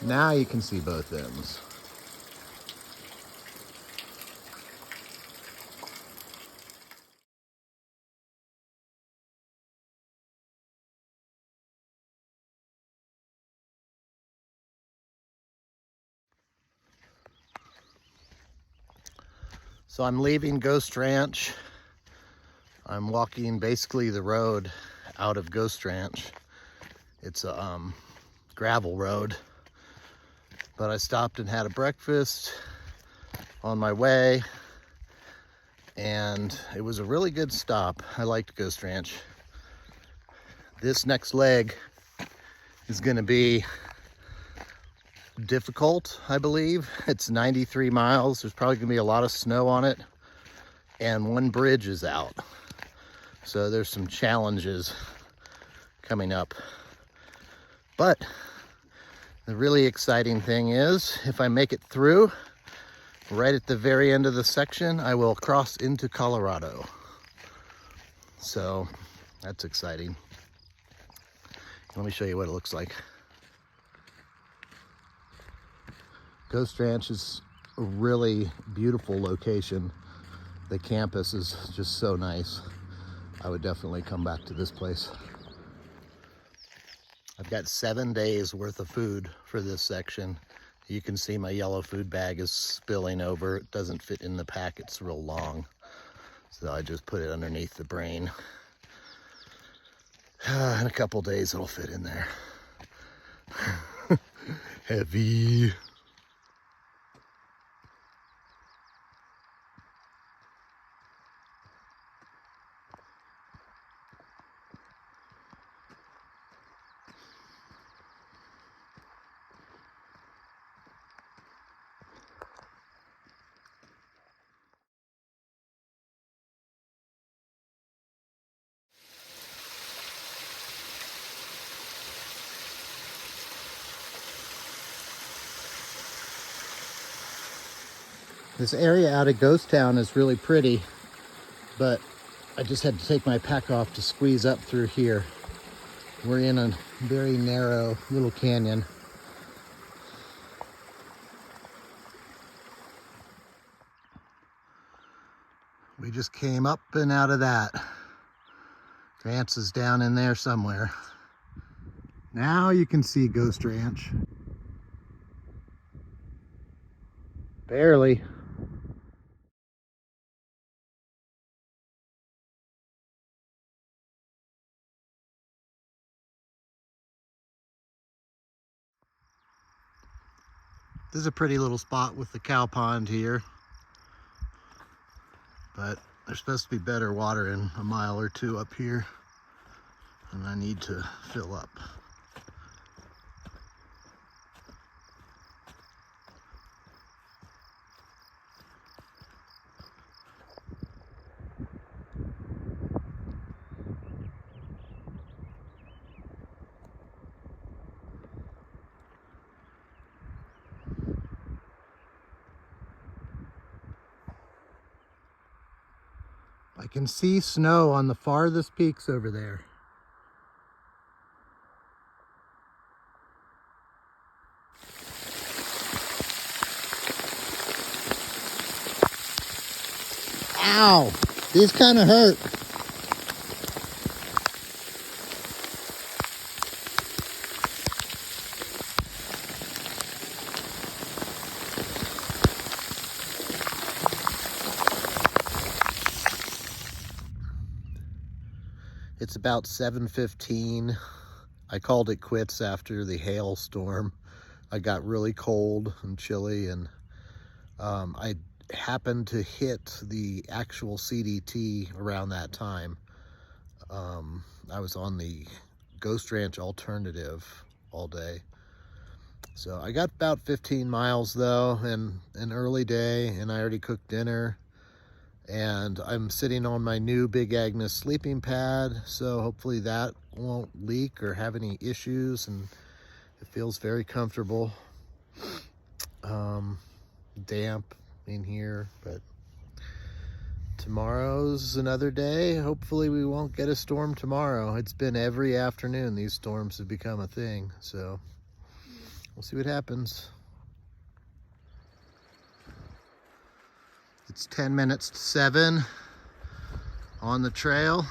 Now you can see both ends. So I'm leaving Ghost Ranch. I'm walking basically the road out of Ghost Ranch. It's a gravel road, but I stopped and had a breakfast on my way, and it was a really good stop. I liked Ghost Ranch. This next leg is going to be difficult, I believe. It's 93 miles. There's probably going to be a lot of snow on it, and one bridge is out. So there's some challenges coming up. But the really exciting thing is, if I make it through, right at the very end of the section, I will cross into Colorado. So that's exciting. Let me show you what it looks like. Ghost Ranch is a really beautiful location. The campus is just so nice. I would definitely come back to this place. I've got 7 days worth of food for this section. You can see my yellow food bag is spilling over. It doesn't fit in the pack, it's real long. So I just put it underneath the brain. In a couple days it'll fit in there. Heavy. This area out of Ghost Town is really pretty, but I just had to take my pack off to squeeze up through here. We're in a very narrow little canyon. We just came up and out of that. Grant's is down in there somewhere. Now you can see Ghost Ranch. Barely. This is a pretty little spot with the cow pond here, but there's supposed to be better water in a mile or two up here, and I need to fill up. I can see snow on the farthest peaks over there. Ow! These kind of hurt. It's about 7:15. I called it quits after the hailstorm. I got really cold and chilly, and I happened to hit the actual CDT around that time. I was on the Ghost Ranch alternative all day. So I got about 15 miles though, and an early day, and I already cooked dinner. And I'm sitting on my new Big Agnes sleeping pad, so hopefully that won't leak or have any issues, and it feels very comfortable. Damp in here, but tomorrow's another day. Hopefully we won't get a storm tomorrow. It's been every afternoon these storms have become a thing, so We'll see what happens. It's 10 minutes to 7 on the trail.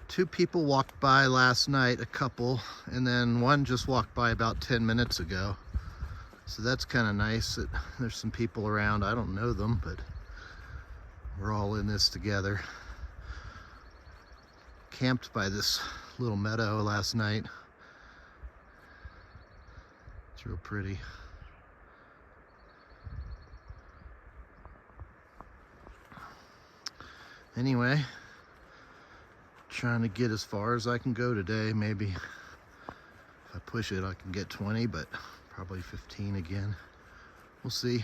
2 people walked by last night, a couple, and then one just walked by about 10 minutes ago. So that's kind of nice that there's some people around. I don't know them, but we're all in this together. Camped by this little meadow last night. It's real pretty. Anyway, trying to get as far as I can go today. Maybe if I push it, I can get 20, but probably 15 again. We'll see.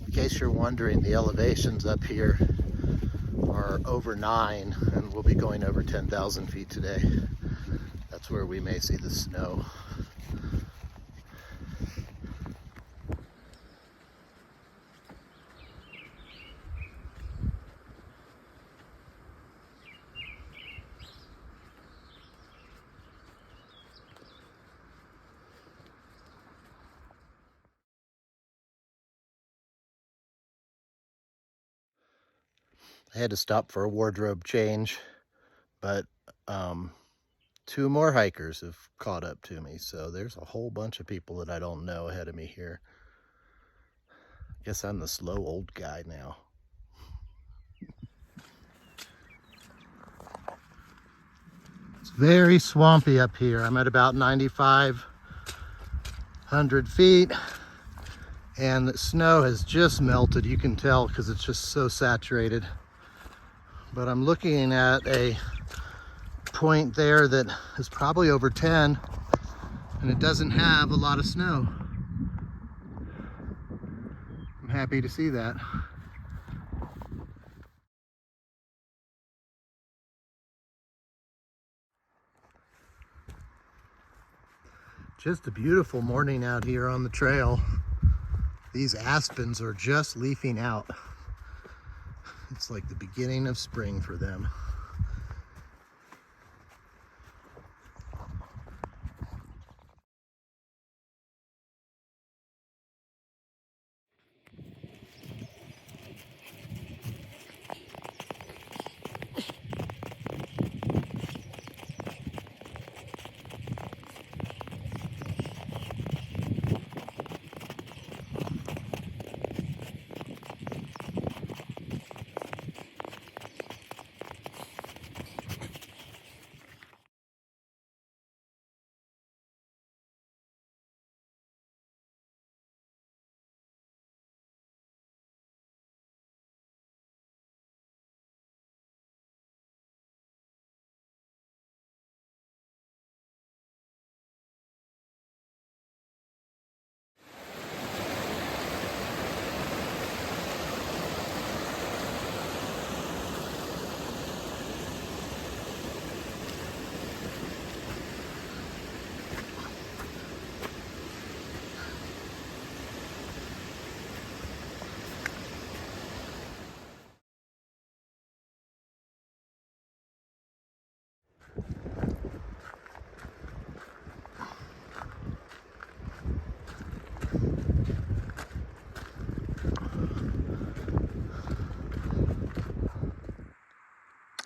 In case you're wondering, the elevations up here are over 9, and we'll be going over 10,000 feet today. That's where we may see the snow. I had to stop for a wardrobe change, but 2 more hikers have caught up to me, so there's a whole bunch of people that I don't know ahead of me here. Guess I'm the slow old guy now. It's very swampy up here. I'm at about 9,500 feet, and the snow has just melted. You can tell because it's just so saturated. But I'm looking at a point there that is probably over 10, and it doesn't have a lot of snow. I'm happy to see that. Just a beautiful morning out here on the trail. These aspens are just leafing out. It's like the beginning of spring for them.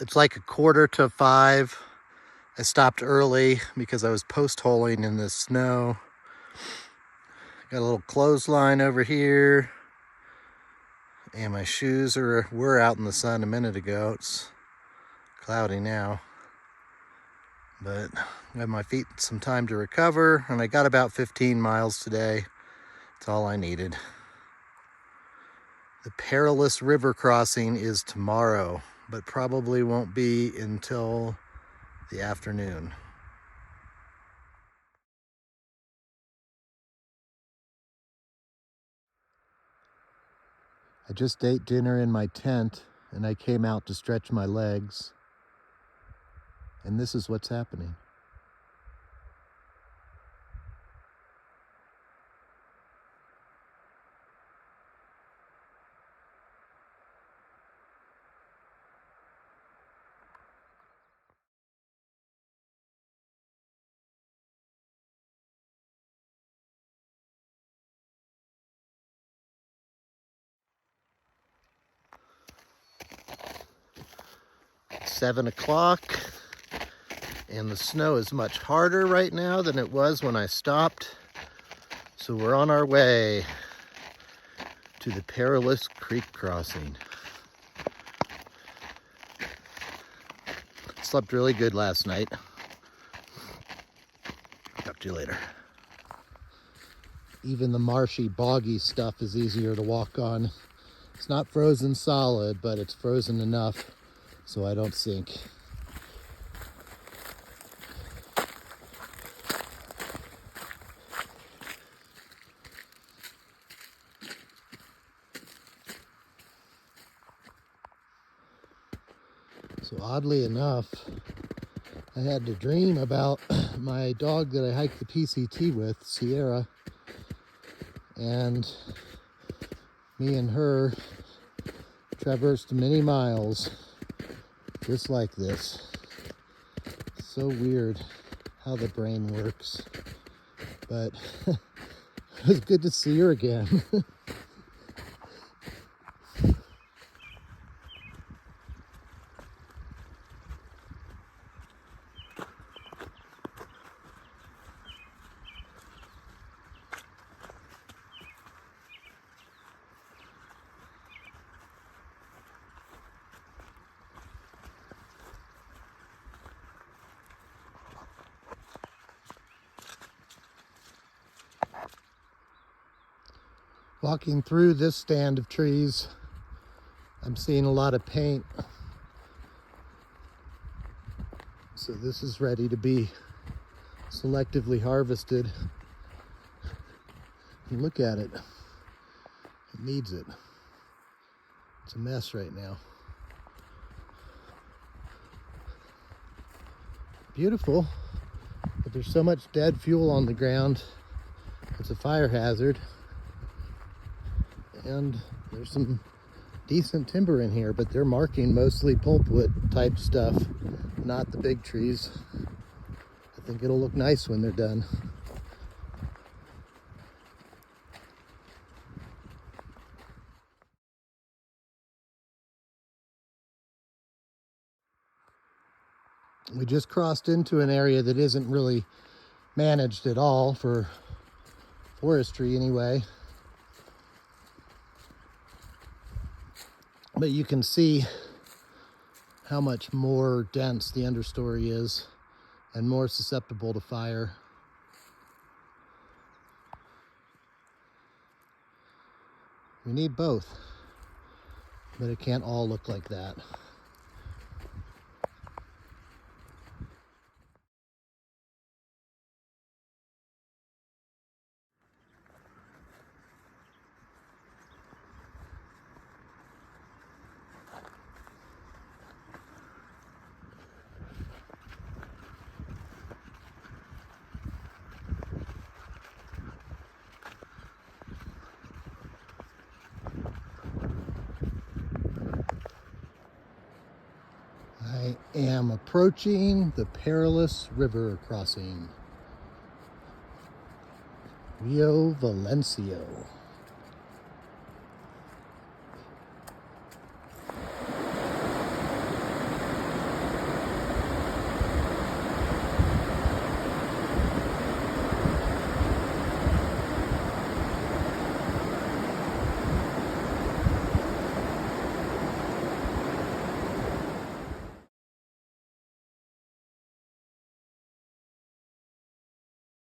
It's like 4:45. I stopped early because I was post-holing in the snow. Got a little clothesline over here. And my shoes were out in the sun a minute ago. It's cloudy now. But I have my feet some time to recover, and I got about 15 miles today. That's all I needed. The perilous river crossing is tomorrow, but probably won't be until the afternoon. I just ate dinner in my tent, and I came out to stretch my legs. And this is what's happening. It's 7 o'clock, and the snow is much harder right now than it was when I stopped. So we're on our way to the perilous creek crossing. Slept really good last night. Talk to you later. Even the marshy, boggy stuff is easier to walk on. It's not frozen solid, but it's frozen enough so I don't sink. So oddly enough, I had to dream about my dog that I hiked the PCT with, Sierra, and me and her traversed many miles just like this. So weird how the brain works, but it was good to see her again. Walking through this stand of trees, I'm seeing a lot of paint. So this is ready to be selectively harvested. And look at it. It needs it. It's a mess right now. Beautiful, but there's so much dead fuel on the ground. It's a fire hazard. And there's some decent timber in here, but they're marking mostly pulpwood type stuff, not the big trees. I think it'll look nice when they're done. We just crossed into an area that isn't really managed at all for forestry anyway. But you can see how much more dense the understory is and more susceptible to fire. We need both, but it can't all look like that. I am approaching the perilous river crossing, Rio Valencio.